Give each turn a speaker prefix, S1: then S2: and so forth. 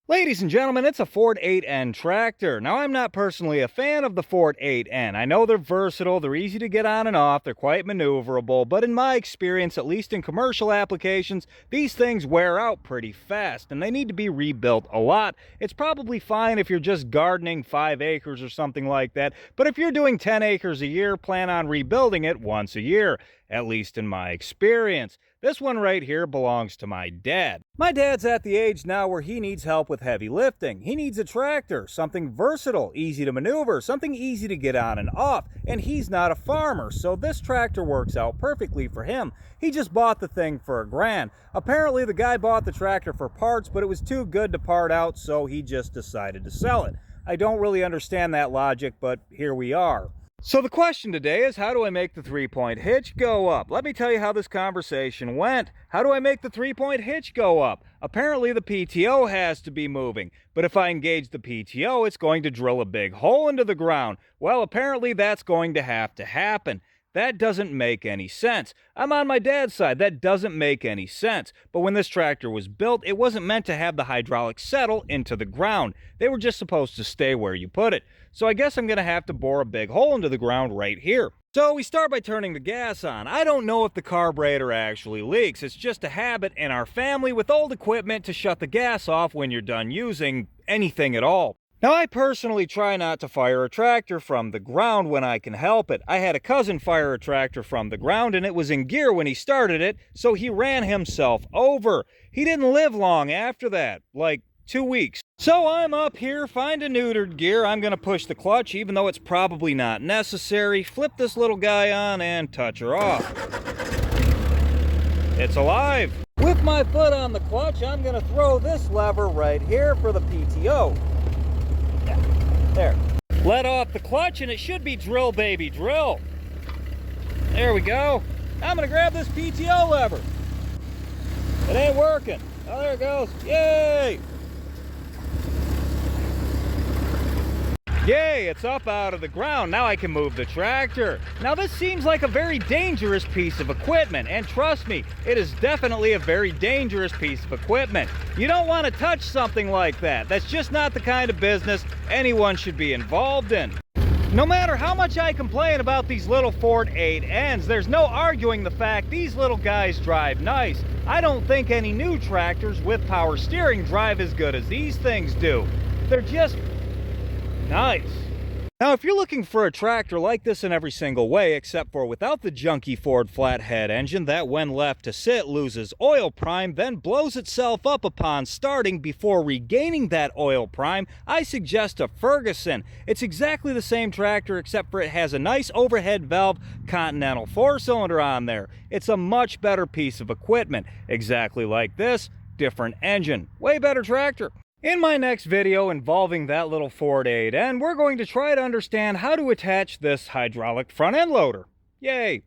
S1: Ladies and gentlemen, it's a Ford 8N tractor. Now, I'm not personally a fan of the Ford 8N. I know they're versatile, they're easy to get on and off, they're quite maneuverable, but in my experience, at least in commercial applications, these things wear out pretty fast and they need to be rebuilt a lot. It's probably fine if you're just gardening 5 acres or something like that, but if you're doing 10 acres a year, plan on rebuilding it once a year, at least in my experience. This one right here belongs to my dad. My dad's at the age now where he needs help with heavy lifting. He needs a tractor, something versatile, easy to maneuver, something easy to get on and off, and he's not a farmer, so this tractor works out perfectly for him. He just bought the thing for $1,000. Apparently the guy bought the tractor for parts, but it was too good to part out, so he just decided to sell it. I don't really understand that logic, but here we are. So the question today is, how do I make the 3-point hitch go up? Let me tell you how this conversation went. How do I make the 3-point hitch go up? Apparently the PTO has to be moving, but if I engage the PTO, it's going to drill a big hole into the ground. Well, apparently that's going to have to happen. That doesn't make any sense. I'm on my dad's side. That doesn't make any sense. But when this tractor was built, it wasn't meant to have the hydraulics settle into the ground. They were just supposed to stay where you put it. So I guess I'm going to have to bore a big hole into the ground right here. So we start by turning the gas on. I don't know if the carburetor actually leaks. It's just a habit in our family with old equipment to shut the gas off when you're done using anything at all. Now, I personally try not to fire a tractor from the ground when I can help it. I had a cousin fire a tractor from the ground and it was in gear when he started it, so he ran himself over. He didn't live long after that, like 2 weeks. So I'm up here, find a neutered gear. I'm going to push the clutch, even though it's probably not necessary. Flip this little guy on and touch her off. It's alive. With my foot on the clutch, I'm going to throw this lever right here for the PTO. There. Let off the clutch and it should be drill, baby, drill. There we go. I'm gonna grab this PTO lever. It ain't working. Oh, there it goes. Yay! Yay, it's up out of the ground. Now I can move the tractor. Now this seems like a very dangerous piece of equipment, and trust me, it is definitely a very dangerous piece of equipment. You don't want to touch something like that. That's just not the kind of business anyone should be involved in. No matter how much I complain about these little Ford 8Ns, there's no arguing the fact these little guys drive nice. I don't think any new tractors with power steering drive as good as these things do. They're just nice. Now, if you're looking for a tractor like this in every single way, except for without the junky Ford flathead engine that when left to sit loses oil prime, then blows itself up upon starting before regaining that oil prime, I suggest a Ferguson. It's exactly the same tractor except for it has a nice overhead valve Continental 4-cylinder on there. It's a much better piece of equipment. Exactly like this, different engine. Way better tractor. In my next video involving that little Ford 8N, we're going to try to understand how to attach this hydraulic front end loader. Yay!